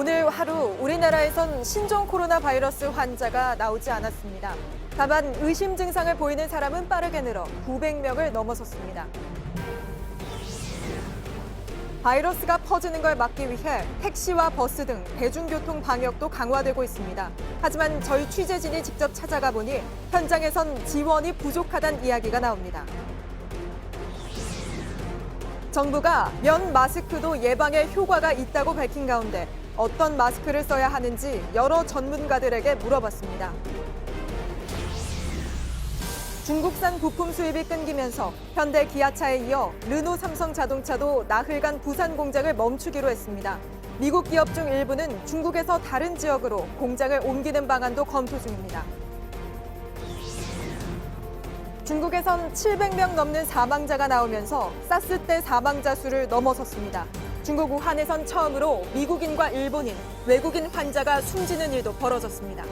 오늘 하루 우리나라에선 신종 코로나 바이러스 환자가 나오지 않았습니다. 다만 의심 증상을 보이는 사람은 빠르게 늘어 900명을 넘어섰습니다. 바이러스가 퍼지는 걸 막기 위해 택시와 버스 등 대중교통 방역도 강화되고 있습니다. 하지만 저희 취재진이 직접 찾아가 보니 현장에선 지원이 부족하다는 이야기가 나옵니다. 정부가 면 마스크도 예방에 효과가 있다고 밝힌 가운데 어떤 마스크를 써야 하는지 여러 전문가들에게 물어봤습니다. 중국산 부품 수입이 끊기면서 현대 기아차에 이어 르노 삼성 자동차도 나흘간 부산 공장을 멈추기로 했습니다. 미국 기업 중 일부는 중국에서 다른 지역으로 공장을 옮기는 방안도 검토 중입니다. 중국에선 700명 넘는 사망자가 나오면서 사스 때 사망자 수를 넘어섰습니다. 중국 우한에선 처음으로 미국인과 일본인, 외국인 환자가 숨지는 일도 벌어졌습니다.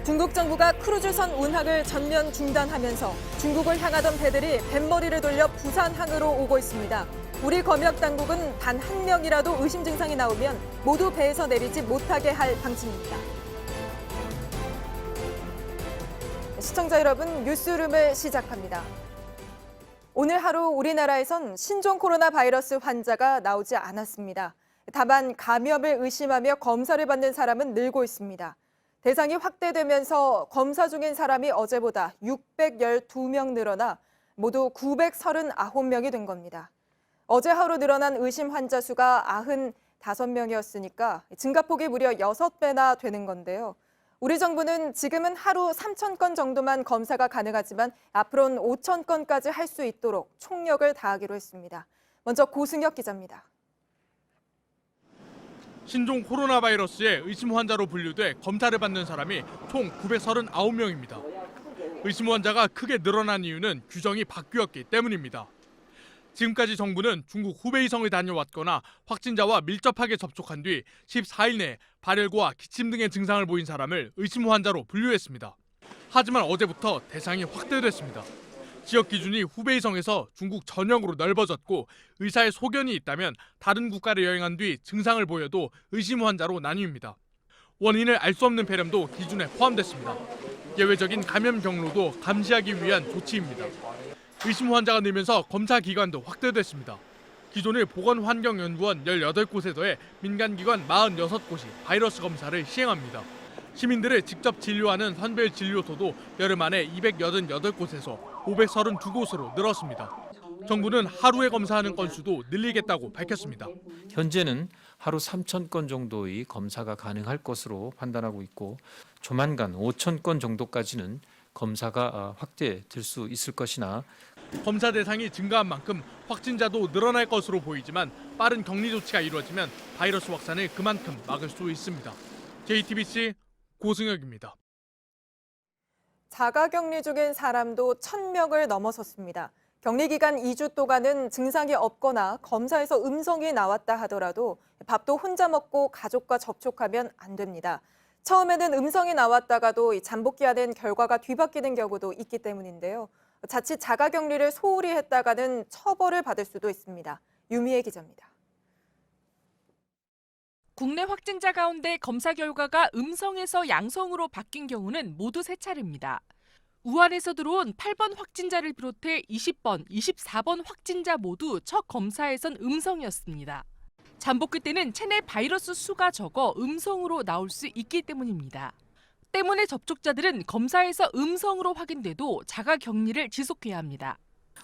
중국 정부가 크루즈선 운항을 전면 중단하면서 중국을 향하던 배들이 뱃머리를 돌려 부산항으로 오고 있습니다. 우리 검역 당국은 단 한 명이라도 의심 증상이 나오면 모두 배에서 내리지 못하게 할 방침입니다. 시청자 여러분, 뉴스룸을 시작합니다. 오늘 하루 우리나라에선 신종 코로나 바이러스 환자가 나오지 않았습니다. 다만 감염을 의심하며 검사를 받는 사람은 늘고 있습니다. 대상이 확대되면서 검사 중인 사람이 어제보다 612명 늘어나 모두 939명이 된 겁니다. 어제 하루 늘어난 의심 환자 수가 95명이었으니까 증가폭이 무려 6배나 되는 건데요. 우리 정부는 지금은 하루 3,000건 정도만 검사가 가능하지만 앞으로는 5,000건까지 할 수 있도록 총력을 다하기로 했습니다. 먼저 고승혁 기자입니다. 신종 코로나 바이러스의 의심 환자로 분류돼 검사를 받는 사람이 총 939명입니다. 의심 환자가 크게 늘어난 이유는 규정이 바뀌었기 때문입니다. 지금까지 정부는 중국 후베이성을 다녀왔거나 확진자와 밀접하게 접촉한 뒤 14일 내에 발열과 기침 등의 증상을 보인 사람을 의심 환자로 분류했습니다. 하지만 어제부터 대상이 확대됐습니다. 지역 기준이 후베이성에서 중국 전역으로 넓어졌고 의사의 소견이 있다면 다른 국가를 여행한 뒤 증상을 보여도 의심 환자로 나뉩니다. 원인을 알 수 없는 폐렴도 기준에 포함됐습니다. 예외적인 감염 경로도 감시하기 위한 조치입니다. 의심 환자가 늘면서 검사 기관도 확대됐습니다. 기존의 보건환경연구원 18곳에 더해 민간기관 46곳이 바이러스 검사를 시행합니다. 시민들을 직접 진료하는 선별진료소도 열흘 만에 288곳에서 532곳으로 늘었습니다. 정부는 하루에 검사하는 건수도 늘리겠다고 밝혔습니다. 현재는 하루 3,000건 정도의 검사가 가능할 것으로 판단하고 있고 조만간 5,000건 정도까지는 검사가 확대될 수 있을 것이나 검사 대상이 증가한 만큼 확진자도 늘어날 것으로 보이지만 빠른 격리 조치가 이루어지면 바이러스 확산을 그만큼 막을 수 있습니다. JTBC 고승혁입니다. 자가격리 중인 사람도 1,000명을 넘어섰습니다. 격리기간 2주 동안은 증상이 없거나 검사에서 음성이 나왔다 하더라도 밥도 혼자 먹고 가족과 접촉하면 안 됩니다. 처음에는 음성이 나왔다가도 잠복기한엔 결과가 뒤바뀌는 경우도 있기 때문인데요. 자칫 자가격리를 소홀히 했다가는 처벌을 받을 수도 있습니다. 유미애 기자입니다. 국내 확진자 가운데 검사 결과가 음성에서 양성으로 바뀐 경우는 모두 3차례입니다. 우한에서 들어온 8번 확진자를 비롯해 20번, 24번 확진자 모두 첫 검사에선 음성이었습니다. 잠복기 때는 체내 바이러스 수가 적어 음성으로 나올 수 있기 때문입니다. 때문에 접촉자들은 검사에서 음성으로 확인돼도 자가격리를 지속해야 합니다.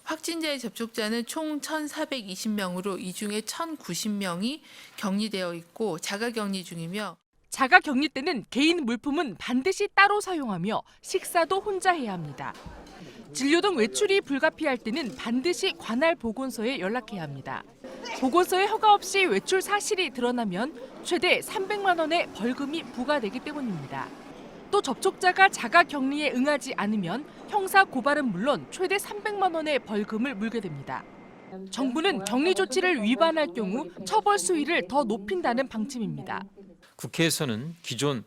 확진자의 접촉자는 총 1,420명으로 이 중에 1,090명이 격리되어 있고 자가격리 중이며 자가격리 때는 개인 물품은 반드시 따로 사용하며 식사도 혼자 해야 합니다. 진료 등 외출이 불가피할 때는 반드시 관할 보건소에 연락해야 합니다. 보건소에 허가 없이 외출 사실이 드러나면 최대 300만 원의 벌금이 부과되기 때문입니다. 또 접촉자가 자가격리에 응하지 않으면 형사 고발은 물론 최대 300만 원의 벌금을 물게 됩니다. 정부는 격리 조치를 위반할 경우 처벌 수위를 더 높인다는 방침입니다. 국회에서는 기존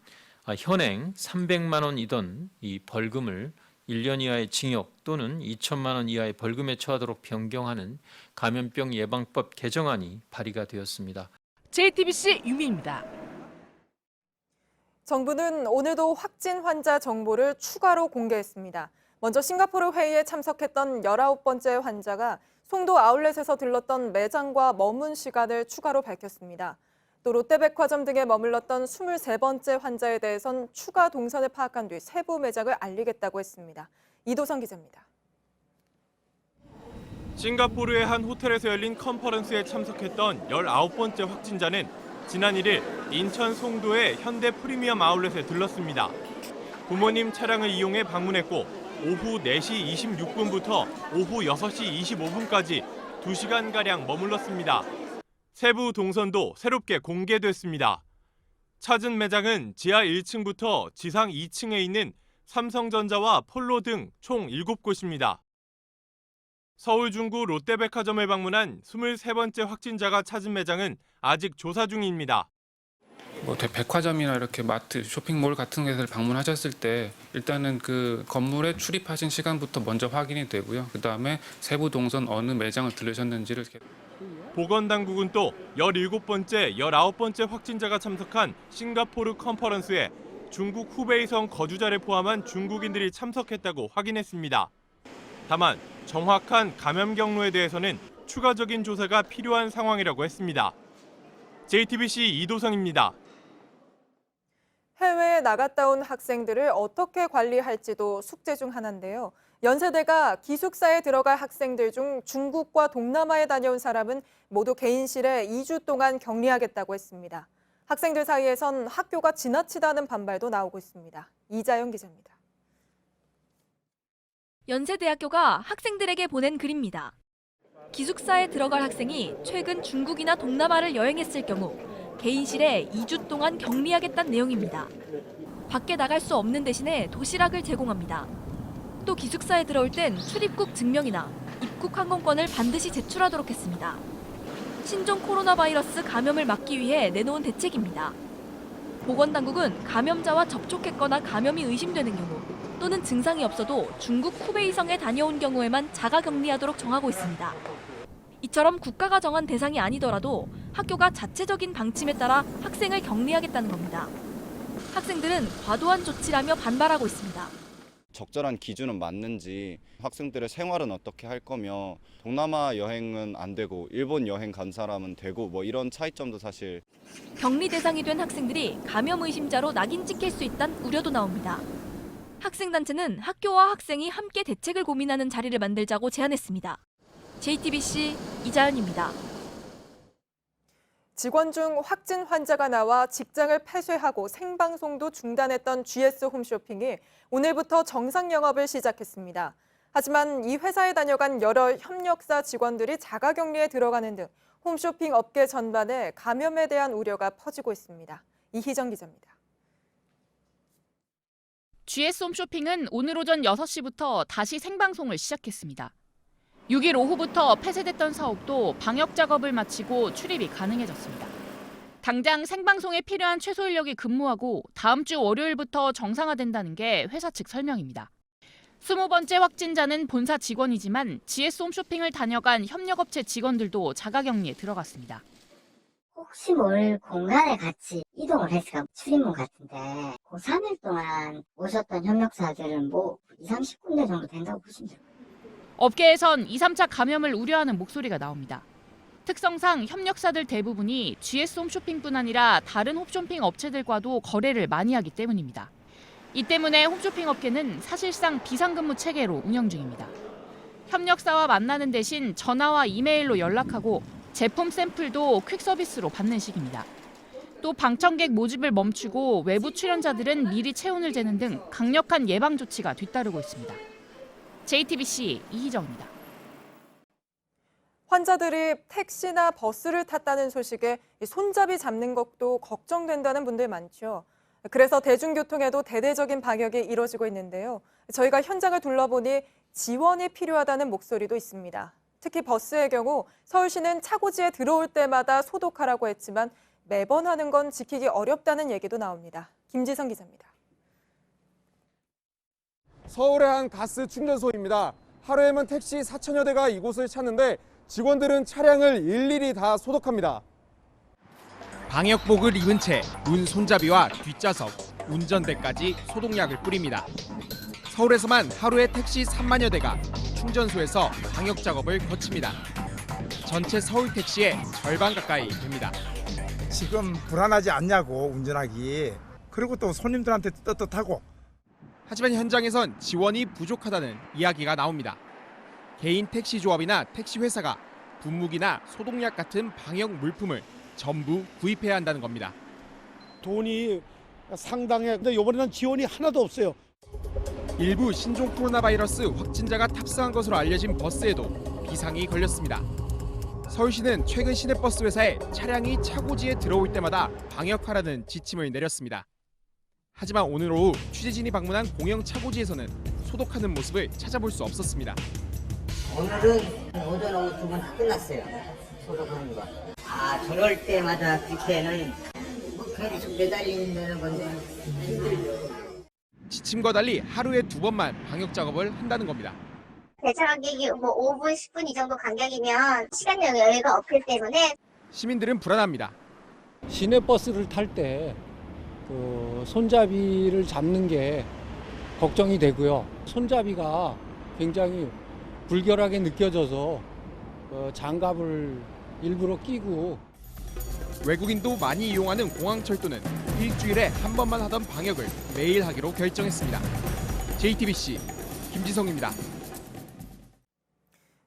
현행 300만 원이던 이 벌금을 1년 이하의 징역 또는 2천만 원 이하의 벌금에 처하도록 변경하는 감염병 예방법 개정안이 발의가 되었습니다. JTBC 유미입니다. 정부는 오늘도 확진 환자 정보를 추가로 공개했습니다. 먼저 싱가포르 회의에 참석했던 19번째 환자가 송도 아울렛에서 들렀던 매장과 머문 시간을 추가로 밝혔습니다. 또 롯데백화점 등에 머물렀던 23번째 환자에 대해선 추가 동선을 파악한 뒤 세부 매장을 알리겠다고 했습니다. 이도성 기자입니다. 싱가포르의 한 호텔에서 열린 컨퍼런스에 참석했던 19번째 확진자는 지난 1일 인천 송도의 현대 프리미엄 아울렛에 들렀습니다. 부모님 차량을 이용해 방문했고 오후 4시 26분부터 오후 6시 25분까지 2시간가량 머물렀습니다. 세부 동선도 새롭게 공개됐습니다. 찾은 매장은 지하 1층부터 지상 2층에 있는 삼성전자와 폴로 등 총 7곳입니다. 서울 중구 롯데백화점을 방문한 23번째 확진자가 찾은 매장은 아직 조사 중입니다. 백화점이나 이렇게 마트, 쇼핑몰 같은 데를 방문하셨을 때 일단은 그 건물에 출입하신 시간부터 먼저 확인이 되고요. 그다음에 세부 동선 어느 매장을 들르셨는지를 보건당국은 또 17번째, 19번째 확진자가 참석한 싱가포르 컨퍼런스에 중국 후베이성 거주자를 포함한 중국인들이 참석했다고 확인했습니다. 다만 정확한 감염 경로에 대해서는 추가적인 조사가 필요한 상황이라고 했습니다. JTBC 이도성입니다. 해외에 나갔다 온 학생들을 어떻게 관리할지도 숙제 중 하나인데요. 연세대가 기숙사에 들어갈 학생들 중 중국과 동남아에 다녀온 사람은 모두 개인실에 2주 동안 격리하겠다고 했습니다. 학생들 사이에선 학교가 지나치다는 반발도 나오고 있습니다. 이자영 기자입니다. 연세대학교가 학생들에게 보낸 글입니다. 기숙사에 들어갈 학생이 최근 중국이나 동남아를 여행했을 경우 개인실에 2주 동안 격리하겠다는 내용입니다. 밖에 나갈 수 없는 대신에 도시락을 제공합니다. 또 기숙사에 들어올 땐 출입국 증명이나 입국 항공권을 반드시 제출하도록 했습니다. 신종 코로나 바이러스 감염을 막기 위해 내놓은 대책입니다. 보건당국은 감염자와 접촉했거나 감염이 의심되는 경우 또는 증상이 없어도 중국 후베이성에 다녀온 경우에만 자가격리하도록 정하고 있습니다. 이처럼 국가가 정한 대상이 아니더라도 학교가 자체적인 방침에 따라 학생을 격리하겠다는 겁니다. 학생들은 과도한 조치라며 반발하고 있습니다. 적절한 기준은 맞는지, 학생들의 생활은 어떻게 할 거며, 동남아 여행은 안 되고 일본 여행 간 사람은 되고 이런 차이점도 사실. 격리 대상이 된 학생들이 감염 의심자로 낙인 찍힐 수 있다는 우려도 나옵니다. 학생단체는 학교와 학생이 함께 대책을 고민하는 자리를 만들자고 제안했습니다. JTBC 이자연입니다. 직원 중 확진 환자가 나와 직장을 폐쇄하고 생방송도 중단했던 GS 홈쇼핑이 오늘부터 정상 영업을 시작했습니다. 하지만 이 회사에 다녀간 여러 협력사 직원들이 자가격리에 들어가는 등 홈쇼핑 업계 전반에 감염에 대한 우려가 퍼지고 있습니다. 이희정 기자입니다. GS 홈쇼핑은 오늘 오전 6시부터 다시 생방송을 시작했습니다. 6일 오후부터 폐쇄됐던 사옥도 방역 작업을 마치고 출입이 가능해졌습니다. 당장 생방송에 필요한 최소 인력이 근무하고 다음 주 월요일부터 정상화된다는 게 회사 측 설명입니다. 20번째 확진자는 본사 직원이지만 GS 홈쇼핑을 다녀간 협력업체 직원들도 자가격리에 들어갔습니다. 혹시 모를 공간에 같이 이동을 했을까? 출입문 같은데 그 3일 동안 오셨던 협력사들은 20, 30군데 정도 된다고 보시면 돼요. 업계에선 2, 3차 감염을 우려하는 목소리가 나옵니다. 특성상 협력사들 대부분이 GS 홈쇼핑뿐 아니라 다른 홈쇼핑 업체들과도 거래를 많이 하기 때문입니다. 이 때문에 홈쇼핑 업계는 사실상 비상근무 체계로 운영 중입니다. 협력사와 만나는 대신 전화와 이메일로 연락하고 제품 샘플도 퀵서비스로 받는 식입니다. 또 방청객 모집을 멈추고 외부 출연자들은 미리 체온을 재는 등 강력한 예방 조치가 뒤따르고 있습니다. JTBC 이희정입니다. 환자들이 택시나 버스를 탔다는 소식에 손잡이 잡는 것도 걱정된다는 분들 많죠. 그래서 대중교통에도 대대적인 방역이 이루어지고 있는데요. 저희가 현장을 둘러보니 지원이 필요하다는 목소리도 있습니다. 특히 버스의 경우 서울시는 차고지에 들어올 때마다 소독하라고 했지만 매번 하는 건 지키기 어렵다는 얘기도 나옵니다. 김지성 기자입니다. 서울의 한 가스 충전소입니다. 하루에만 택시 4천여 대가 이곳을 찾는데 직원들은 차량을 일일이 다 소독합니다. 방역복을 입은 채 문 손잡이와 뒷좌석, 운전대까지 소독약을 뿌립니다. 서울에서만 하루에 택시 3만여 대가 충전소에서 방역 작업을 거칩니다. 전체 서울 택시의 절반 가까이 됩니다. 지금 불안하지 않냐고 운전하기. 그리고 또 손님들한테 떳떳하고. 하지만 현장에선 지원이 부족하다는 이야기가 나옵니다. 개인 택시 조합이나 택시 회사가 분무기나 소독약 같은 방역 물품을 전부 구입해야 한다는 겁니다. 돈이 상당해. 근데 이번에는 지원이 하나도 없어요. 일부 신종 코로나 바이러스 확진자가 탑승한 것으로 알려진 버스에도 비상이 걸렸습니다. 서울시는 최근 시내버스 회사에 차량이 차고지에 들어올 때마다 방역하라는 지침을 내렸습니다. 하지만 오늘 오후 취재진이 방문한 공영 차고지에서는 소독하는 모습을 찾아볼 수 없었습니다. 오늘은 오전 오후 2번 다 끝났어요. 소독하는 거. 저럴 때마다 그때는 계속 매달리는 건데 힘들죠. 지침과 달리 하루에 2번만 방역 작업을 한다는 겁니다. 배차관객이 5분, 10분 이 정도 간격이면 시간 여유가 없기 때문에 시민들은 불안합니다. 시내버스를 탈 때 손잡이를 잡는 게 걱정이 되고요. 손잡이가 굉장히 불결하게 느껴져서 장갑을 일부러 끼고. 외국인도 많이 이용하는 공항철도는 일주일에 한 번만 하던 방역을 매일 하기로 결정했습니다. JTBC 김지성입니다.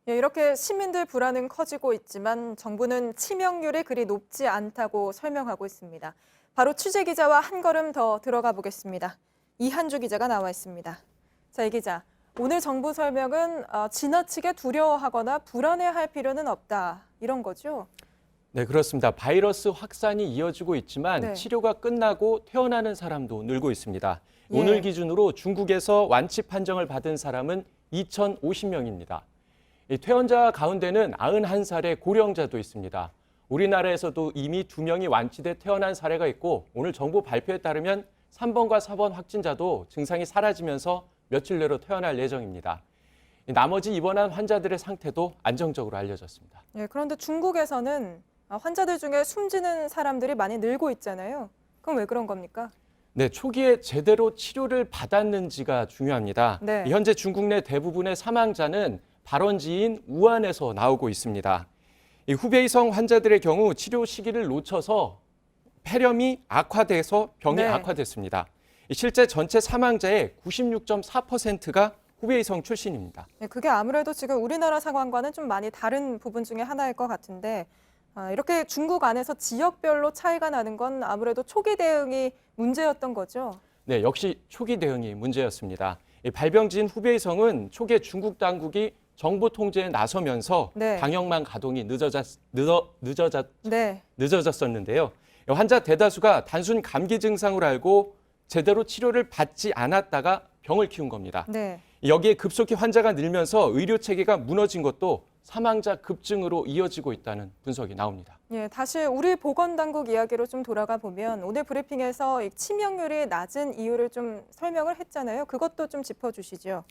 이렇게 시민들 불안은 커지고 있지만 정부는 치명률이 그리 높지 않다고 설명하고 있습니다. 바로 취재 기자와 한 걸음 더 들어가 보겠습니다. 이한주 기자가 나와 있습니다. 자, 이 기자, 오늘 정부 설명은 지나치게 두려워하거나 불안해할 필요는 없다, 이런 거죠? 네, 그렇습니다. 바이러스 확산이 이어지고 있지만 네. 치료가 끝나고 퇴원하는 사람도 늘고 있습니다. 예. 오늘 기준으로 중국에서 완치 판정을 받은 사람은 2,050명입니다. 퇴원자 가운데는 91살의 고령자도 있습니다. 우리나라에서도 이미 2명이 완치돼 퇴원한 사례가 있고 오늘 정부 발표에 따르면 3번과 4번 확진자도 증상이 사라지면서 며칠 내로 퇴원할 예정입니다. 나머지 입원한 환자들의 상태도 안정적으로 알려졌습니다. 예, 그런데 중국에서는 환자들 중에 숨지는 사람들이 많이 늘고 있잖아요. 그럼 왜 그런 겁니까? 네, 초기에 제대로 치료를 받았는지가 중요합니다. 네. 현재 중국 내 대부분의 사망자는 발원지인 우한에서 나오고 있습니다. 이 후베이성 환자들의 경우 치료 시기를 놓쳐서 폐렴이 악화돼서 병이 네. 악화됐습니다. 실제 전체 사망자의 96.4%가 후베이성 출신입니다. 네, 그게 아무래도 지금 우리나라 상황과는 좀 많이 다른 부분 중에 하나일 것 같은데 이렇게 중국 안에서 지역별로 차이가 나는 건 아무래도 초기 대응이 문제였던 거죠? 네, 역시 초기 대응이 문제였습니다. 발병지인 후베이성은 초기에 중국 당국이 정보 통제에 나서면서 네. 방역망 가동이 네. 늦어졌었는데요. 환자 대다수가 단순 감기 증상으로 알고 제대로 치료를 받지 않았다가 병을 키운 겁니다. 네. 여기에 급속히 환자가 늘면서 의료 체계가 무너진 것도 사망자 급증으로 이어지고 있다는 분석이 나옵니다. 예, 다시 우리 보건당국 이야기로 좀 돌아가 보면 오늘 브리핑에서 이 치명률이 낮은 이유를 좀 설명을 했잖아요. 그것도 좀 짚어주시죠.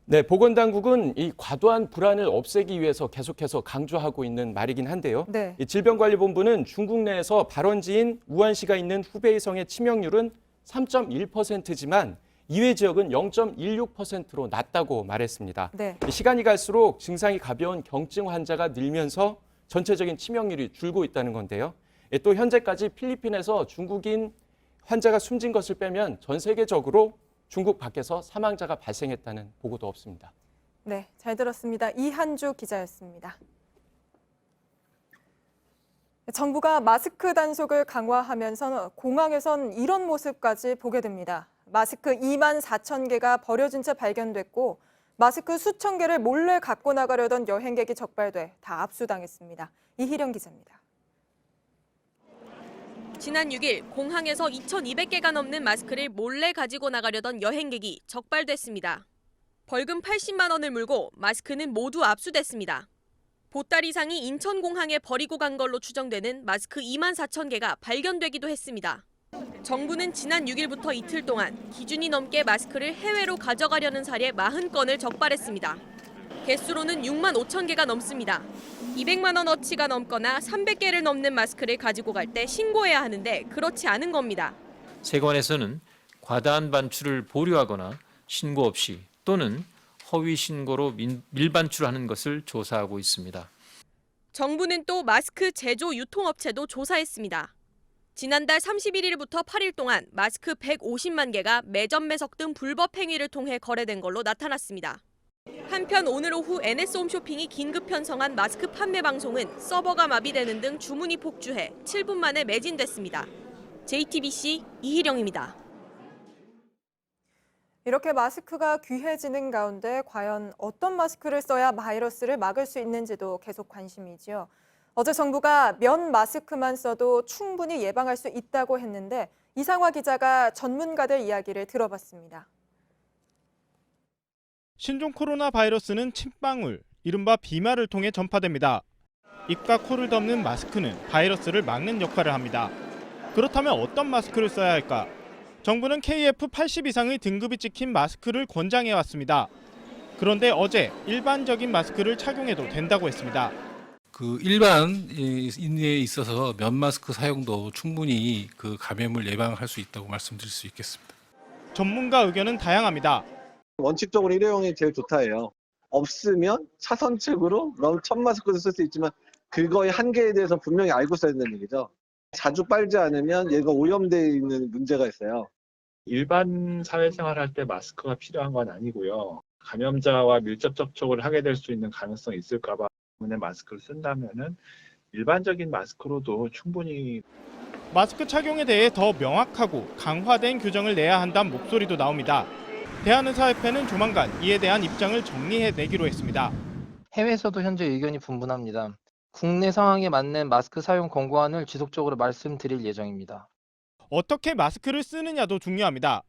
네, 보건당국은 이 과도한 불안을 없애기 위해서 계속해서 강조하고 있는 말이긴 한데요. 네. 이 질병관리본부는 중국 내에서 발원지인 우한시가 있는 후베이성의 치명률은 3.1%지만 이외 지역은 0.16%로 낮다고 말했습니다. 네. 시간이 갈수록 증상이 가벼운 경증 환자가 늘면서 전체적인 치명률이 줄고 있다는 건데요. 또 현재까지 필리핀에서 중국인 환자가 숨진 것을 빼면 전 세계적으로 중국 밖에서 사망자가 발생했다는 보고도 없습니다. 네, 잘 들었습니다. 이한주 기자였습니다. 정부가 마스크 단속을 강화하면서 공항에선 이런 모습까지 보게 됩니다. 마스크 2만 4천 개가 버려진 채 발견됐고 마스크 수천 개를 몰래 갖고 나가려던 여행객이 적발돼 다 압수당했습니다. 이희령 기자입니다. 지난 6일 공항에서 2,200개가 넘는 마스크를 몰래 가지고 나가려던 여행객이 적발됐습니다. 벌금 80만 원을 물고 마스크는 모두 압수됐습니다. 보따리상이 인천공항에 버리고 간 걸로 추정되는 마스크 2만 4천 개가 발견되기도 했습니다. 정부는 지난 6일부터 이틀 동안 기준이 넘게 마스크를 해외로 가져가려는 사례 40건을 적발했습니다. 개수로는 6만 5천 개가 넘습니다. 200만 원어치가 넘거나 300개를 넘는 마스크를 가지고 갈 때 신고해야 하는데 그렇지 않은 겁니다. 세관에서는 과다한 반출을 보류하거나 신고 없이 또는 허위 신고로 밀반출하는 것을 조사하고 있습니다. 정부는 또 마스크 제조 유통업체도 조사했습니다. 지난달 31일부터 8일 동안 마스크 150만 개가 매점 매석 등 불법 행위를 통해 거래된 걸로 나타났습니다. 한편 오늘 오후 NS홈쇼핑이 긴급 편성한 마스크 판매 방송은 서버가 마비되는 등 주문이 폭주해 7분 만에 매진됐습니다. JTBC 이희령입니다. 이렇게 마스크가 귀해지는 가운데 과연 어떤 마스크를 써야 바이러스를 막을 수 있는지도 계속 관심이지요. 어제 정부가 면 마스크만 써도 충분히 예방할 수 있다고 했는데 이상화 기자가 전문가들 이야기를 들어봤습니다. 신종 코로나 바이러스는 침방울, 이른바 비말을 통해 전파됩니다. 입과 코를 덮는 마스크는 바이러스를 막는 역할을 합니다. 그렇다면 어떤 마스크를 써야 할까? 정부는 KF80 이상의 등급이 찍힌 마스크를 권장해왔습니다. 그런데 어제 일반적인 마스크를 착용해도 된다고 했습니다. 그 일반인에 있어서 면 마스크 사용도 충분히 그 감염을 예방할 수 있다고 말씀드릴 수 있겠습니다. 전문가 의견은 다양합니다. 원칙적으로 일회용이 제일 좋다예요. 없으면 차선책으로 천 마스크도 쓸 수 있지만 그거의 한계에 대해서 분명히 알고 써야 된다는 얘기죠. 자주 빨지 않으면 얘가 오염되어 있는 문제가 있어요. 일반 사회생활할 때 마스크가 필요한 건 아니고요. 감염자와 밀접 접촉을 하게 될 수 있는 가능성이 있을까 봐 때문에 마스크를 쓴다면은 일반적인 마스크로도 충분히. 마스크 착용에 대해 더 명확하고 강화된 규정을 내야 한다는 목소리도 나옵니다. 대한의사협회는 조만간 이에 대한 입장을 정리해내기로 했습니다. 해외에서도 현재 의견이 분분합니다. 국내 상황에 맞는 마스크 사용 권고안을 지속적으로 말씀드릴 예정입니다. 어떻게 마스크를 쓰느냐도 중요합니다.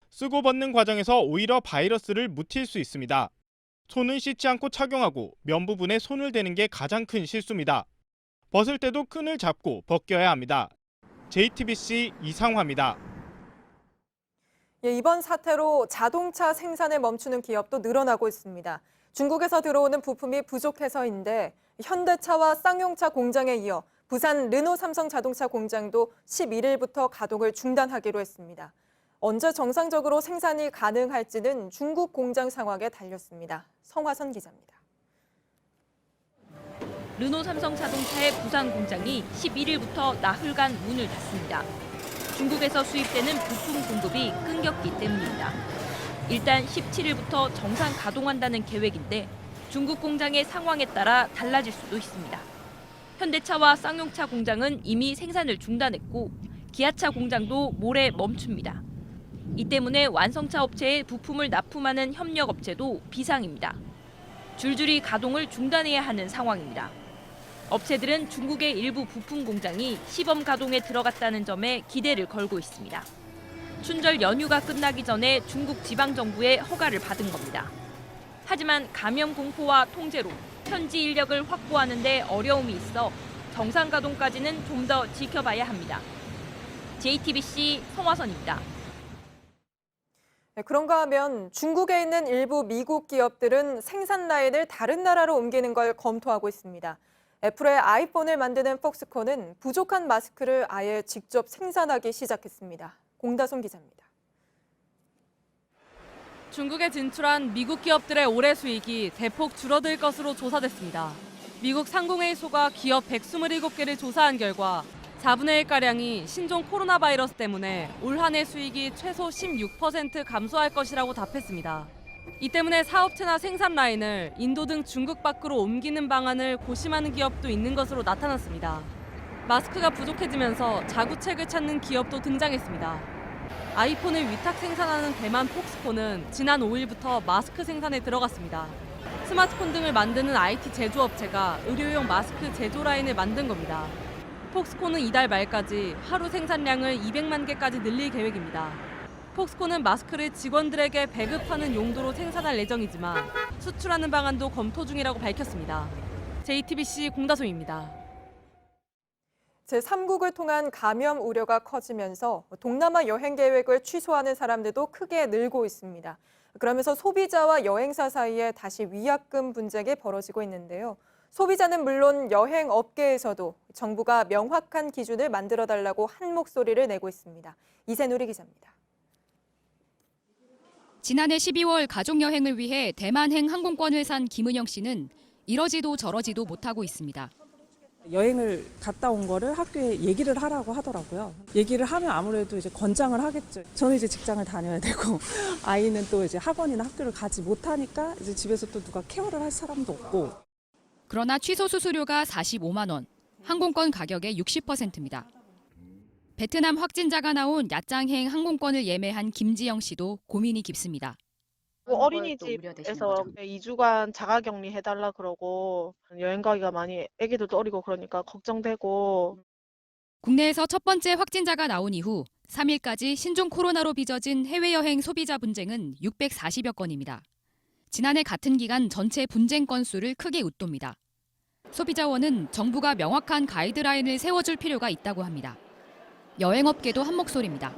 쓰고 벗는 과정에서 오히려 바이러스를 묻힐 수 있습니다. 손은 씻지 않고 착용하고 면 부분에 손을 대는 게 가장 큰 실수입니다. 벗을 때도 끈을 잡고 벗겨야 합니다. JTBC 이상화입니다. 이번 사태로 자동차 생산을 멈추는 기업도 늘어나고 있습니다. 중국에서 들어오는 부품이 부족해서인데 현대차와 쌍용차 공장에 이어 부산 르노 삼성 자동차 공장도 11일부터 가동을 중단하기로 했습니다. 언제 정상적으로 생산이 가능할지는 중국 공장 상황에 달렸습니다. 성화선 기자입니다. 르노 삼성 자동차의 부산 공장이 11일부터 나흘간 문을 닫습니다. 중국에서 수입되는 부품 공급이 끊겼기 때문입니다. 일단 17일부터 정상 가동한다는 계획인데 중국 공장의 상황에 따라 달라질 수도 있습니다. 현대차와 쌍용차 공장은 이미 생산을 중단했고 기아차 공장도 모레 멈춥니다. 이 때문에 완성차 업체에 부품을 납품하는 협력업체도 비상입니다. 줄줄이 가동을 중단해야 하는 상황입니다. 업체들은 중국의 일부 부품 공장이 시범 가동에 들어갔다는 점에 기대를 걸고 있습니다. 춘절 연휴가 끝나기 전에 중국 지방정부의 허가를 받은 겁니다. 하지만 감염 공포와 통제로 현지 인력을 확보하는 데 어려움이 있어 정상 가동까지는 좀 더 지켜봐야 합니다. JTBC 성화선입니다. 그런가 하면 중국에 있는 일부 미국 기업들은 생산 라인을 다른 나라로 옮기는 걸 검토하고 있습니다. 애플의 아이폰을 만드는 폭스콘은 부족한 마스크를 아예 직접 생산하기 시작했습니다. 공다솜 기자입니다. 중국에 진출한 미국 기업들의 올해 수익이 대폭 줄어들 것으로 조사됐습니다. 미국 상공회의소가 기업 127개를 조사한 결과 4분의 1가량이 신종 코로나 바이러스 때문에 올 한 해 수익이 최소 16% 감소할 것이라고 답했습니다. 이 때문에 사업체나 생산 라인을 인도 등 중국 밖으로 옮기는 방안을 고심하는 기업도 있는 것으로 나타났습니다. 마스크가 부족해지면서 자구책을 찾는 기업도 등장했습니다. 아이폰을 위탁 생산하는 대만 폭스콘은 지난 5일부터 마스크 생산에 들어갔습니다. 스마트폰 등을 만드는 IT 제조업체가 의료용 마스크 제조 라인을 만든 겁니다. 폭스콘은 이달 말까지 하루 생산량을 200만 개까지 늘릴 계획입니다. 폭스콘은 마스크를 직원들에게 배급하는 용도로 생산할 예정이지만 수출하는 방안도 검토 중이라고 밝혔습니다. JTBC 공다솜입니다. 제3국을 통한 감염 우려가 커지면서 동남아 여행 계획을 취소하는 사람들도 크게 늘고 있습니다. 그러면서 소비자와 여행사 사이에 다시 위약금 분쟁이 벌어지고 있는데요. 소비자는 물론 여행 업계에서도 정부가 명확한 기준을 만들어달라고 한 목소리를 내고 있습니다. 이세누리 기자입니다. 지난해 12월 가족여행을 위해 대만행 항공권을 산 김은영 씨는 이러지도 저러지도 못하고 있습니다. 여행을 갔다 온 거를 학교에 얘기를 하라고 하더라고요. 얘기를 하면 아무래도 이제 권장을 하겠죠. 저는 이제 직장을 다녀야 되고 아이는 또 이제 학원이나 학교를 가지 못하니까 이제 집에서 또 누가 케어를 할 사람도 없고. 그러나 취소 수수료가 45만 원, 항공권 가격의 60%입니다. 베트남 확진자가 나온 야짱행 항공권을 예매한 김지영 씨도 고민이 깊습니다. 어린이집에서 2주간 자가격리 해달라 그러고 여행 가기가 많이 애기들도 어리고 그러니까 걱정되고. 국내에서 첫 번째 확진자가 나온 이후 3일까지 신종 코로나로 빚어진 해외여행 소비자 분쟁은 640여 건입니다. 지난해 같은 기간 전체 분쟁 건수를 크게 웃돕니다. 소비자원은 정부가 명확한 가이드라인을 세워줄 필요가 있다고 합니다. 여행업계도 한 목소리입니다.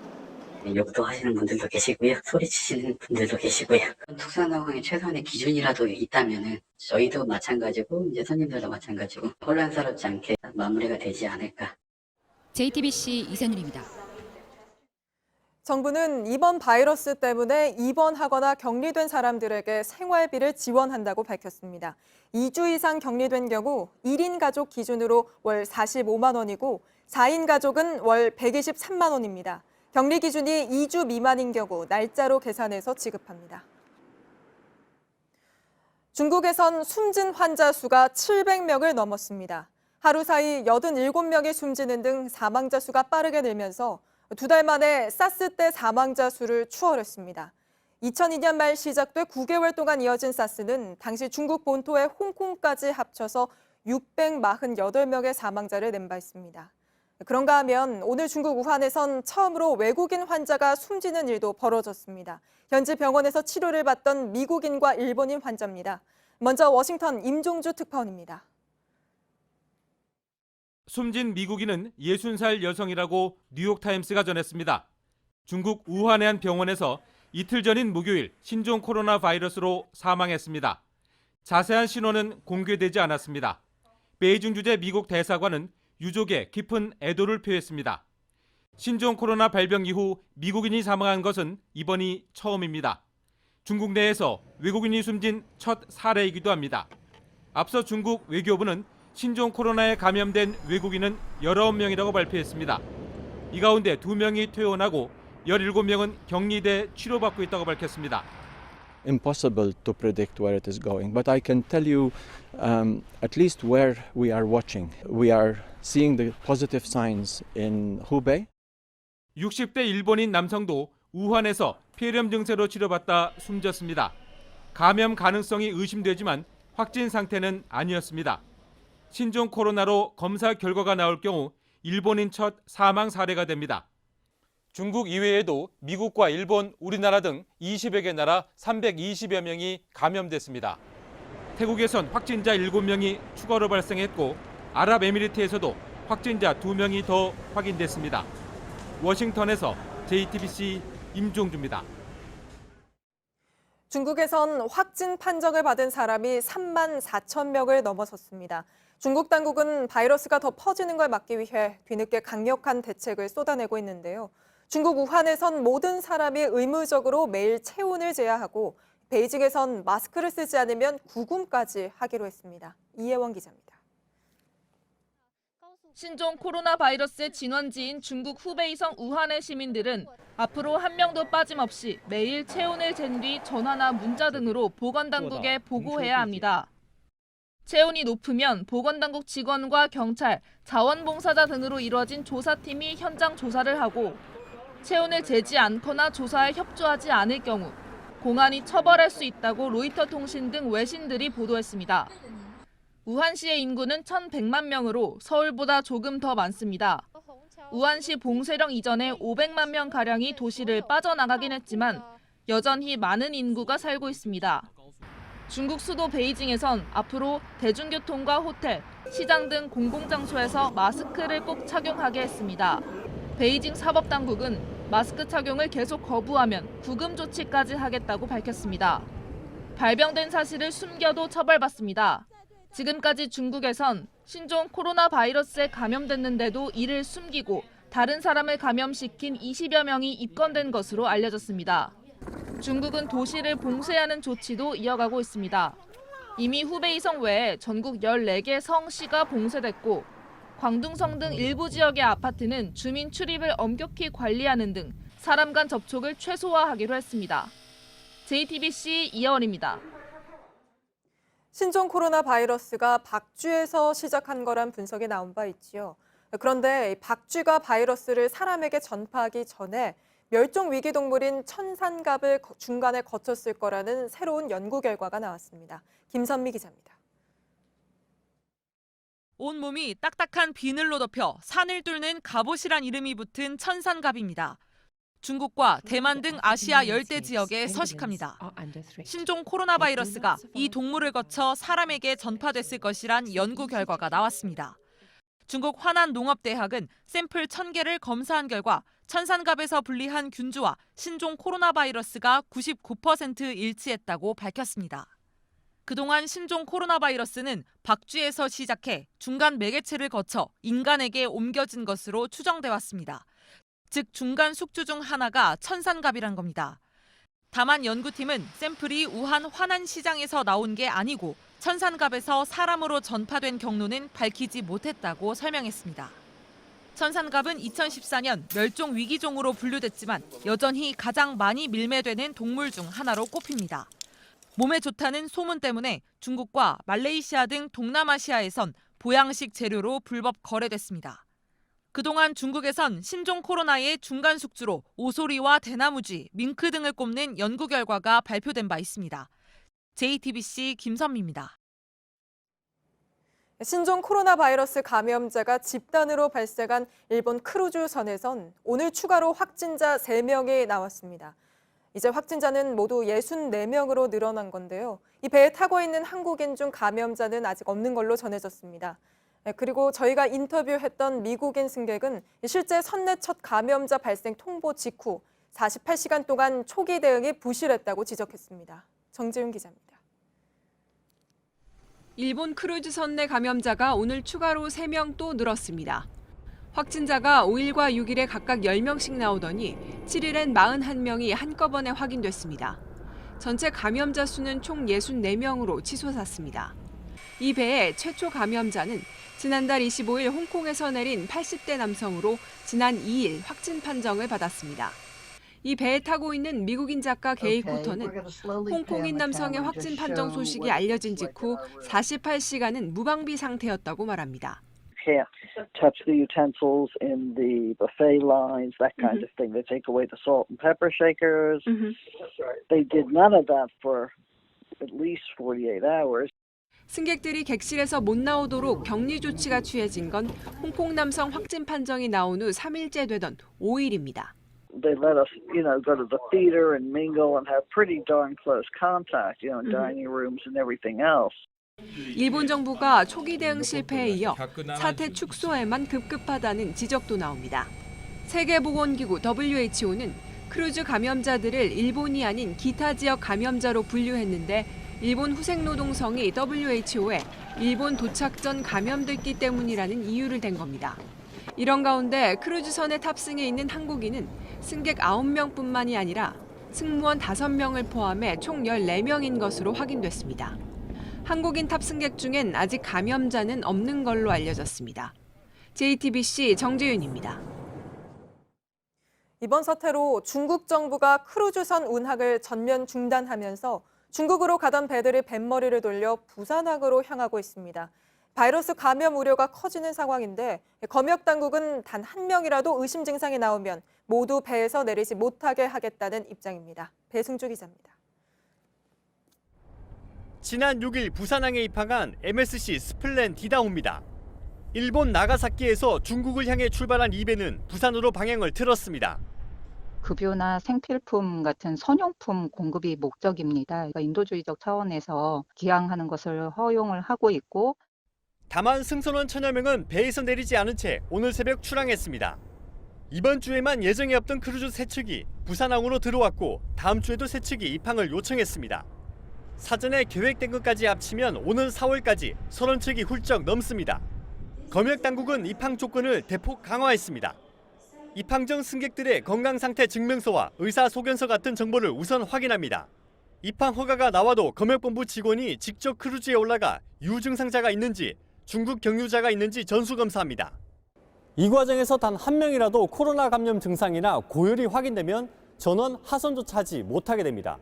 욕도 하시는 분들도 계시고요. 소리치시는 분들도 계시고요. 특수한 상황에 최소한의 기준이라도 있다면은 저희도 마찬가지고 이제 손님들도 마찬가지고 혼란스럽지 않게 마무리가 되지 않을까. JTBC 이세누리입니다. 정부는 이번 바이러스 때문에 입원하거나 격리된 사람들에게 생활비를 지원한다고 밝혔습니다. 2주 이상 격리된 경우 1인 가족 기준으로 월 45만 원이고 4인 가족은 월 123만 원입니다. 격리 기준이 2주 미만인 경우 날짜로 계산해서 지급합니다. 중국에선 숨진 환자 수가 700명을 넘었습니다. 하루 사이 87명이 숨지는 등 사망자 수가 빠르게 늘면서 2달 만에 사스 때 사망자 수를 추월했습니다. 2002년 말 시작돼 9개월 동안 이어진 사스는 당시 중국 본토의 홍콩까지 합쳐서 648명의 사망자를 낸 바 있습니다. 그런가 하면 오늘 중국 우한에선 처음으로 외국인 환자가 숨지는 일도 벌어졌습니다. 현지 병원에서 치료를 받던 미국인과 일본인 환자입니다. 먼저 워싱턴 임종주 특파원입니다. 숨진 미국인은 60살 여성이라고 뉴욕타임스가 전했습니다. 중국 우한의 한 병원에서 이틀 전인 목요일 신종 코로나 바이러스로 사망했습니다. 자세한 신원은 공개되지 않았습니다. 베이징 주재 미국 대사관은 유족에 깊은 애도를 표했습니다. 신종 코로나 발병 이후 미국인이 사망한 것은 이번이 처음입니다. 중국 내에서 외국인이 숨진 첫 사례이기도 합니다. 앞서 중국 외교부는 신종 코로나에 감염된 외국인은 19명이라고 발표했습니다. 이 가운데 2명이 퇴원하고 17명은 격리돼 치료받고 있다고 밝혔습니다. Impossible to predict where it is going, but I can tell you at least where we are watching. We are seeing the positive signs in Hubei. 60대 일본인 남성도 우한에서 폐렴 증세로 치료받다 숨졌습니다. 감염 가능성이 의심되지만 확진 상태는 아니었습니다. 신종 코로나로 검사 결과가 나올 경우 일본인 첫 사망 사례가 됩니다. 중국 이외에도 미국과 일본, 우리나라 등 20여 개 나라 320여 명이 감염됐습니다. 태국에선 확진자 7명이 추가로 발생했고 아랍에미리트에서도 확진자 2명이 더 확인됐습니다. 워싱턴에서 JTBC 임종주입니다. 중국에선 확진 판정을 받은 사람이 3만 4천 명을 넘어섰습니다. 중국 당국은 바이러스가 더 퍼지는 걸 막기 위해 뒤늦게 강력한 대책을 쏟아내고 있는데요. 중국 우한에선 모든 사람이 의무적으로 매일 체온을 재야 하고 베이징에선 마스크를 쓰지 않으면 구금까지 하기로 했습니다. 이혜원 기자입니다. 신종 코로나 바이러스의 진원지인 중국 후베이성 우한의 시민들은 앞으로 한 명도 빠짐없이 매일 체온을 잰 뒤 전화나 문자 등으로 보건당국에 보고해야 합니다. 체온이 높으면 보건당국 직원과 경찰, 자원봉사자 등으로 이루어진 조사팀이 현장 조사를 하고 체온을 재지 않거나 조사에 협조하지 않을 경우 공안이 처벌할 수 있다고 로이터 통신 등 외신들이 보도했습니다. 우한시의 인구는 1,100만 명으로 서울보다 조금 더 많습니다. 우한시 봉쇄령 이전에 500만 명가량이 도시를 빠져나가긴 했지만 여전히 많은 인구가 살고 있습니다. 중국 수도 베이징에선 앞으로 대중교통과 호텔, 시장 등 공공장소에서 마스크를 꼭 착용하게 했습니다. 베이징 사법당국은 마스크 착용을 계속 거부하면 구금 조치까지 하겠다고 밝혔습니다. 발병된 사실을 숨겨도 처벌받습니다. 지금까지 중국에선 신종 코로나 바이러스에 감염됐는데도 이를 숨기고 다른 사람을 감염시킨 20여 명이 입건된 것으로 알려졌습니다. 중국은 도시를 봉쇄하는 조치도 이어가고 있습니다. 이미 후베이성 외에 전국 14개 성시가 봉쇄됐고 광둥성 등 일부 지역의 아파트는 주민 출입을 엄격히 관리하는 등 사람 간 접촉을 최소화하기로 했습니다. JTBC 이하원입니다. 신종 코로나 바이러스가 박쥐에서 시작한 거란 분석이 나온 바 있지요. 그런데 박쥐가 바이러스를 사람에게 전파하기 전에 멸종 위기 동물인 천산갑을 중간에 거쳤을 거라는 새로운 연구 결과가 나왔습니다. 김선미 기자입니다. 온몸이 딱딱한 비늘로 덮여 산을 뚫는 갑옷이란 이름이 붙은 천산갑입니다. 중국과 대만 등 아시아 열대 지역에 서식합니다. 신종 코로나 바이러스가 이 동물을 거쳐 사람에게 전파됐을 것이란 연구 결과가 나왔습니다. 중국 화난농업대학은 샘플 1000개를 검사한 결과 천산갑에서 분리한 균주와 신종 코로나 바이러스가 99% 일치했다고 밝혔습니다. 그동안 신종 코로나 바이러스는 박쥐에서 시작해 중간 매개체를 거쳐 인간에게 옮겨진 것으로 추정돼 왔습니다. 즉 중간 숙주 중 하나가 천산갑이란 겁니다. 다만 연구팀은 샘플이 우한 화난시장에서 나온 게 아니고 천산갑에서 사람으로 전파된 경로는 밝히지 못했다고 설명했습니다. 천산갑은 2014년 멸종 위기종으로 분류됐지만 여전히 가장 많이 밀매되는 동물 중 하나로 꼽힙니다. 몸에 좋다는 소문 때문에 중국과 말레이시아 등 동남아시아에선 보양식 재료로 불법 거래됐습니다. 그동안 중국에선 신종 코로나의 중간 숙주로 오소리와 대나무쥐, 밍크 등을 꼽는 연구 결과가 발표된 바 있습니다. JTBC 김선미입니다. 신종 코로나 바이러스 감염자가 집단으로 발생한 일본 크루즈선에선 오늘 추가로 확진자 3명이 나왔습니다. 이제 확진자는 모두 64명으로 늘어난 건데요. 이 배에 타고 있는 한국인 중 감염자는 아직 없는 걸로 전해졌습니다. 그리고 저희가 인터뷰했던 미국인 승객은 실제 선내 첫 감염자 발생 통보 직후 48시간 동안 초기 대응이 부실했다고 지적했습니다. 정지훈 기자입니다. 일본 크루즈선 내 감염자가 오늘 추가로 3명 또 늘었습니다. 확진자가 5일과 6일에 각각 10명씩 나오더니 7일엔 41명이 한꺼번에 확인됐습니다. 전체 감염자 수는 총 64명으로 치솟았습니다. 이 배의 최초 감염자는 지난달 25일 홍콩에서 내린 80대 남성으로 지난 2일 확진 판정을 받았습니다. 이 배에 타고 있는 미국인 작가 게이 코터는 홍콩인 남성의 확진 판정 소식이 알려진 직후 48시간은 무방비 상태였다고 말합니다. Touch the utensils in the buffet lines, that kind of thing. They take away the salt and pepper shakers. They did none of that for at least 48 hours. 승객들이 객실에서 못 나오도록 격리 조치가 취해진 건 홍콩 남성 확진 판정이 나온 후 3일째 되던 5일입니다. They let us, go to the theater and mingle and have pretty darn close contact, dining rooms and everything else. 일본 정부가 초기 대응 실패에 이어 사태 축소에만 급급하다는 지적도 나옵니다. 세계보건기구 WHO는 크루즈 감염자들을 일본이 아닌 기타 지역 감염자로 분류했는데 일본 후생노동성이 WHO에 일본 도착 전 감염됐기 때문이라는 이유를 댄 겁니다. 이런 가운데 크루즈선에 탑승해 있는 한국인은 승객 9명뿐만이 아니라 승무원 5명을 포함해 총 14명인 것으로 확인됐습니다. 한국인 탑승객 중엔 아직 감염자는 없는 걸로 알려졌습니다. JTBC 정재윤입니다. 이번 사태로 중국 정부가 크루즈선 운항을 전면 중단하면서 중국으로 가던 배들이 뱃머리를 돌려 부산항으로 향하고 있습니다. 바이러스 감염 우려가 커지는 상황인데 검역 당국은 단 한 명이라도 의심 증상이 나오면 모두 배에서 내리지 못하게 하겠다는 입장입니다. 배승주 기자입니다. 지난 6일 부산항에 입항한 MSC 스플렌 디다호입니다. 일본 나가사키에서 중국을 향해 출발한 이 배는 부산으로 방향을 틀었습니다. 급유나 생필품 같은 선용품 공급이 목적입니다. 그러니까 인도주의적 차원에서 기항하는 것을 허용을 하고 있고 다만 승선원 1000여 명은 배에서 내리지 않은 채 오늘 새벽 출항했습니다. 이번 주에만 예정이 없던 크루즈 3척이 부산항으로 들어왔고 다음 주에도 3척이 입항을 요청했습니다. 사전에 계획된 것까지 합치면 오는 4월까지 30척이 훌쩍 넘습니다. 검역당국은 입항 조건을 대폭 강화했습니다. 입항 전 승객들의 건강상태 증명서와 의사소견서 같은 정보를 우선 확인합니다. 입항 허가가 나와도 검역본부 직원이 직접 크루즈에 올라가 유증상자가 있는지 중국 경유자가 있는지 전수검사합니다. 이 과정에서 단 한 명이라도 코로나 감염 증상이나 고열이 확인되면 전원 하선조차 하지 못하게 됩니다.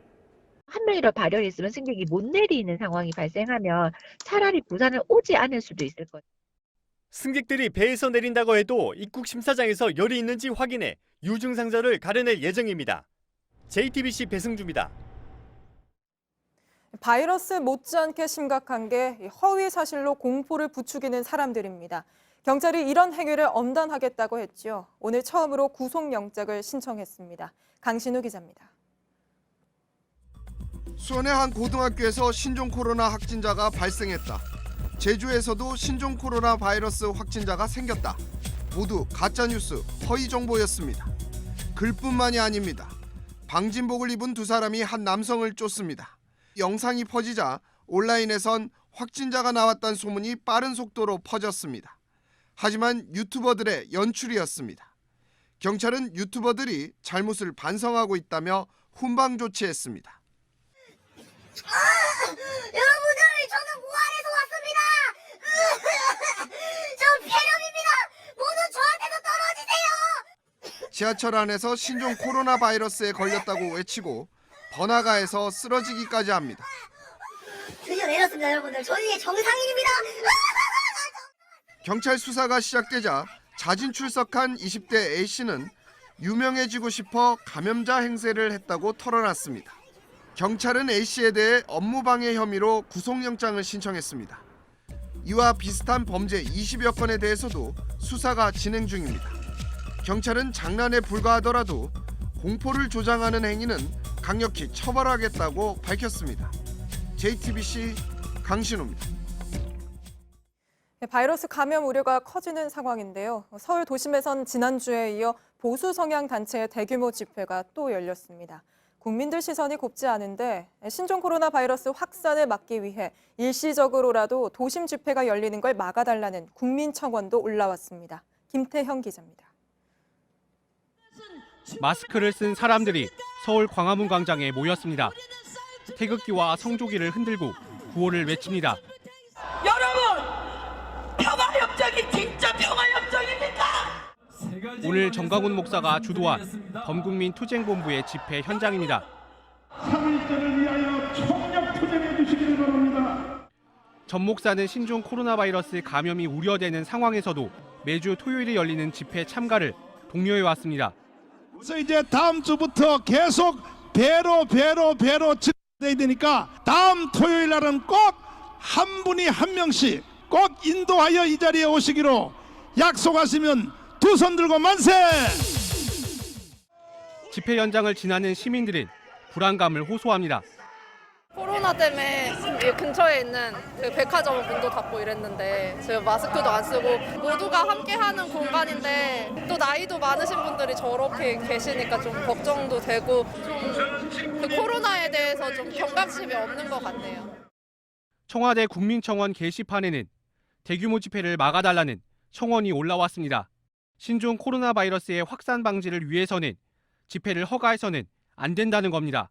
한 명이라도 발열이 있으면 승객이 못 내리는 상황이 발생하면 차라리 부산을 오지 않을 수도 있을 거예요. 승객들이 배에서 내린다고 해도 입국 심사장에서 열이 있는지 확인해 유증상자를 가려낼 예정입니다. JTBC 배승주입니다. 바이러스 못지않게 심각한 게 허위 사실로 공포를 부추기는 사람들입니다. 경찰이 이런 행위를 엄단하겠다고 했죠. 오늘 처음으로 구속영장을 신청했습니다. 강신우 기자입니다. 수원의 한 고등학교에서 신종 코로나 확진자가 발생했다. 제주에서도 신종 코로나 바이러스 확진자가 생겼다. 모두 가짜뉴스, 허위 정보였습니다. 글뿐만이 아닙니다. 방진복을 입은 두 사람이 한 남성을 쫓습니다. 영상이 퍼지자 온라인에선 확진자가 나왔다는 소문이 빠른 속도로 퍼졌습니다. 하지만 유튜버들의 연출이었습니다. 경찰은 유튜버들이 잘못을 반성하고 있다며 훈방 조치했습니다. 여러분들, 저는 무안에서 왔습니다. 저 폐렴입니다. 모두 저한테서 떨어지세요. 지하철 안에서 신종 코로나 바이러스에 걸렸다고 외치고 번화가에서 쓰러지기까지 합니다. 드디어 내렸습니다, 여러분들. 저희 정상인입니다. 경찰 수사가 시작되자 자진 출석한 20대 A씨는 유명해지고 싶어 감염자 행세를 했다고 털어놨습니다. 경찰은 A씨에 대해 업무방해 혐의로 구속영장을 신청했습니다. 이와 비슷한 범죄 20여 건에 대해서도 수사가 진행 중입니다. 경찰은 장난에 불과하더라도 공포를 조장하는 행위는 강력히 처벌하겠다고 밝혔습니다. JTBC 강신우입니다. 바이러스 감염 우려가 커지는 상황인데요. 서울 도심에선 지난주에 이어 보수 성향 단체의 대규모 집회가 또 열렸습니다. 국민들 시선이 곱지 않은데 신종 코로나 바이러스 확산을 막기 위해 일시적으로라도 도심 집회가 열리는 걸 막아달라는 국민 청원도 올라왔습니다. 김태형 기자입니다. 마스크를 쓴 사람들이 서울 광화문 광장에 모였습니다. 태극기와 성조기를 흔들고 구호를 외칩니다. 여러분, 평화협정이 진짜 평화협정입니까? 오늘 정강훈 목사가 주도한 범국민 투쟁본부의 집회 현장입니다. 3.1절을 위하여 총력 투쟁해 주시기를 바랍니다. 전 목사는 신종 코로나 바이러스 감염이 우려되는 상황에서도 매주 토요일에 열리는 집회 참가를 독려해 왔습니다. 그래서 이제 다음 주부터 계속 배로 진행돼야 되니까 다음 토요일 날은 꼭 한 분이 한 명씩 꼭 인도하여 이 자리에 오시기로 약속하시면 두 손 들고 만세! 집회 현장을 지나는 시민들은 불안감을 호소합니다. 코로나 때문에 이 근처에 있는 그 백화점 문도 닫고 이랬는데 지금 마스크도 안 쓰고 모두가 함께하는 공간인데 또 나이도 많으신 분들이 저렇게 계시니까 좀 걱정도 되고 좀 그 코로나에 대해서 좀 경각심이 없는 것 같네요. 청와대 국민청원 게시판에는 대규모 집회를 막아달라는 청원이 올라왔습니다. 신종 코로나 바이러스의 확산 방지를 위해서는 집회를 허가해서는 안 된다는 겁니다.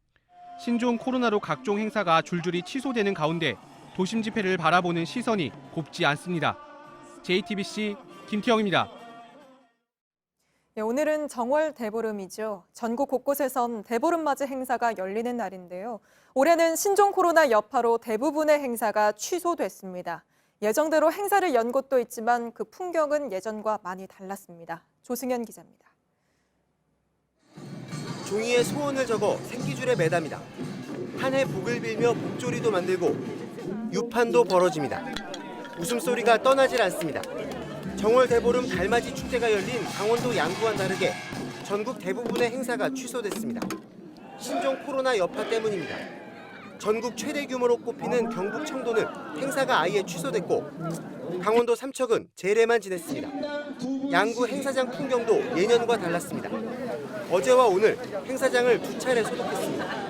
신종 코로나로 각종 행사가 줄줄이 취소되는 가운데 도심 집회를 바라보는 시선이 곱지 않습니다. JTBC 김태형입니다. 오늘은 정월 대보름이죠. 전국 곳곳에선 대보름맞이 행사가 열리는 날인데요. 올해는 신종 코로나 여파로 대부분의 행사가 취소됐습니다. 예정대로 행사를 연 곳도 있지만 그 풍경은 예전과 많이 달랐습니다. 조승현 기자입니다. 종이에 소원을 적어 생기줄에 매답니다. 한 해 복을 빌며 복조리도 만들고 유판도 벌어집니다. 웃음소리가 떠나질 않습니다. 정월 대보름 달맞이 축제가 열린 강원도 양구와는 다르게 전국 대부분의 행사가 취소됐습니다. 신종 코로나 여파 때문입니다. 전국 최대 규모로 꼽히는 경북 청도는 행사가 아예 취소됐고 강원도 삼척은 제례만 지냈습니다. 양구 행사장 풍경도 예년과 달랐습니다. 어제와 오늘 행사장을 2차례 소독했습니다.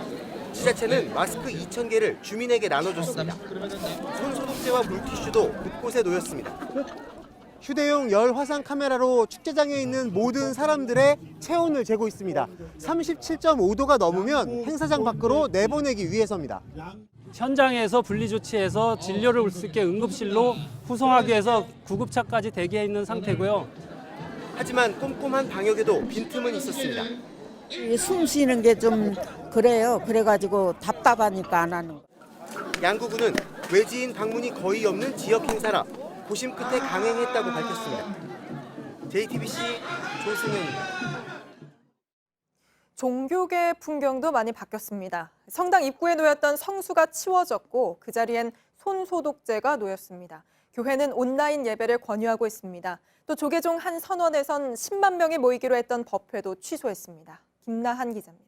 지자체는 마스크 2,000개를 주민에게 나눠줬습니다. 손소독제와 물티슈도 곳곳에 놓였습니다. 휴대용 열 화상 카메라로 축제장에 있는 모든 사람들의 체온을 재고 있습니다. 37.5도가 넘으면 행사장 밖으로 내보내기 위해서입니다. 현장에서 분리조치해서 진료를 올 수 있게 응급실로 후송하기 위해서 구급차까지 대기해 있는 상태고요. 하지만 꼼꼼한 방역에도 빈틈은 있었습니다. 숨 쉬는 게 좀 그래요. 그래가지고 답답하니까 안 하는 거. 양구군은 외지인 방문이 거의 없는 지역 행사라 고심 끝에 강행했다고 밝혔습니다. JTBC 조승현입니다. 종교계 풍경도 많이 바뀌었습니다. 성당 입구에 놓였던 성수가 치워졌고 그 자리엔 손소독제가 놓였습니다. 교회는 온라인 예배를 권유하고 있습니다. 또 조계종 한 선원에선 10만 명이 모이기로 했던 법회도 취소했습니다. 김나한 기자입니다.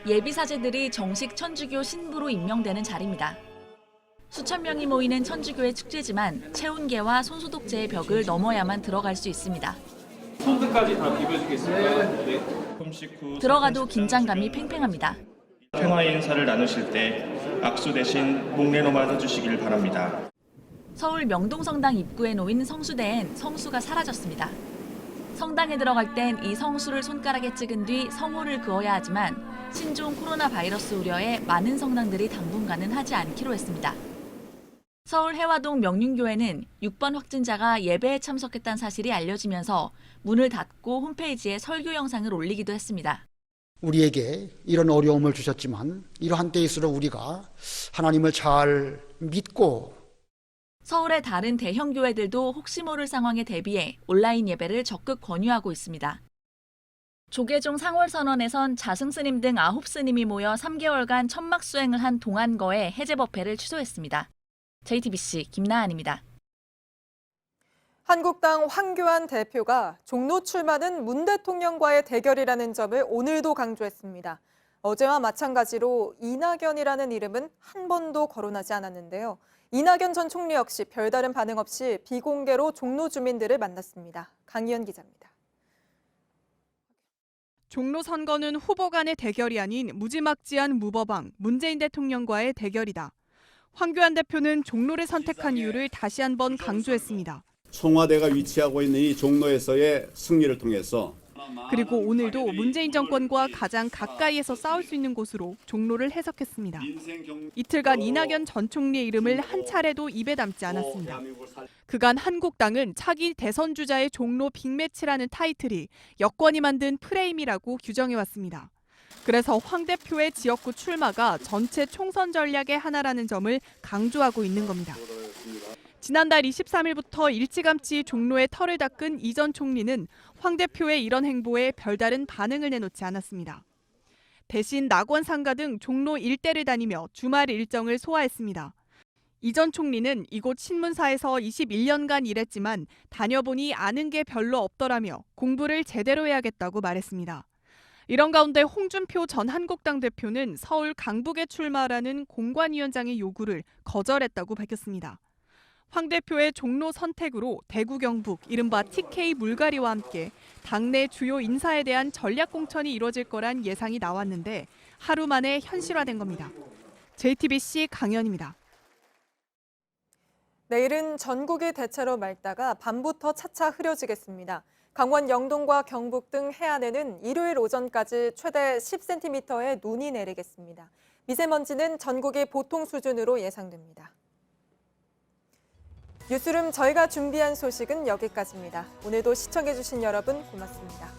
예비사제들이 정식 천주교 신부로 임명되는 자리입니다. 수천 명이 모이는 천주교의 축제지만 체온계와 손소독제의 벽을 넘어야만 들어갈 수 있습니다. 손끝까지 다 비벼주겠습니다. 네. 들어가도 긴장감이 팽팽합니다. 평화의 인사를 나누실 때 악수 대신 목 내놓아 해주시길 바랍니다. 서울 명동성당 입구에 놓인 성수대엔 성수가 사라졌습니다. 성당에 들어갈 땐 이 성수를 손가락에 찍은 뒤 성호를 그어야 하지만 신종 코로나 바이러스 우려에 많은 성당들이 당분간은 하지 않기로 했습니다. 서울 해화동 명륜교회는 6번 확진자가 예배에 참석했다는 사실이 알려지면서 문을 닫고 홈페이지에 설교 영상을 올리기도 했습니다. 우리에게 이런 어려움을 주셨지만 이러한 때일수록 우리가 하나님을 잘 믿고 서울의 다른 대형 교회들도 혹시 모를 상황에 대비해 온라인 예배를 적극 권유하고 있습니다. 조계종 상월선원에선 자승스님 등 9스님이 모여 3개월간 천막 수행을 한 동안거에 해제 법회를 취소했습니다. JTBC 김나한입니다. 한국당 황교안 대표가 종로 출마는 문 대통령과의 대결이라는 점을 오늘도 강조했습니다. 어제와 마찬가지로 이낙연이라는 이름은 한 번도 거론하지 않았는데요. 이낙연 전 총리 역시 별다른 반응 없이 비공개로 종로 주민들을 만났습니다. 강희연 기자입니다. 종로 선거는 후보 간의 대결이 아닌 무지막지한 무버방 문재인 대통령과의 대결이다. 황교안 대표는 종로를 선택한 이유를 다시 한번 강조했습니다. 청와대가 위치하고 있는 이 종로에서의 승리를 통해서 그리고 오늘도 문재인 정권과 가장 가까이에서 싸울 수 있는 곳으로 종로를 해석했습니다. 이틀간 이낙연 전 총리의 이름을 한 차례도 입에 담지 않았습니다. 그간 한국당은 차기 대선 주자의 종로 빅매치라는 타이틀이 여권이 만든 프레임이라고 규정해왔습니다. 그래서 황 대표의 지역구 출마가 전체 총선 전략의 하나라는 점을 강조하고 있는 겁니다. 지난달 23일부터 일찌감치 종로에 털을 닦은 이 전 총리는 황 대표의 이런 행보에 별다른 반응을 내놓지 않았습니다. 대신 낙원 상가 등 종로 일대를 다니며 주말 일정을 소화했습니다. 이 전 총리는 이곳 신문사에서 21년간 일했지만 다녀보니 아는 게 별로 없더라며 공부를 제대로 해야겠다고 말했습니다. 이런 가운데 홍준표 전 한국당 대표는 서울 강북에 출마하라는 공관위원장의 요구를 거절했다고 밝혔습니다. 황 대표의 종로 선택으로 대구 경북 이른바 TK 물갈이와 함께 당내 주요 인사에 대한 전략 공천이 이뤄질 거란 예상이 나왔는데 하루 만에 현실화된 겁니다. JTBC 강연입니다. 내일은 전국이 대체로 맑다가 밤부터 차차 흐려지겠습니다. 강원 영동과 경북 등 해안에는 일요일 오전까지 최대 10cm의 눈이 내리겠습니다. 미세먼지는 전국이 보통 수준으로 예상됩니다. 뉴스룸 저희가 준비한 소식은 여기까지입니다. 오늘도 시청해주신 여러분 고맙습니다.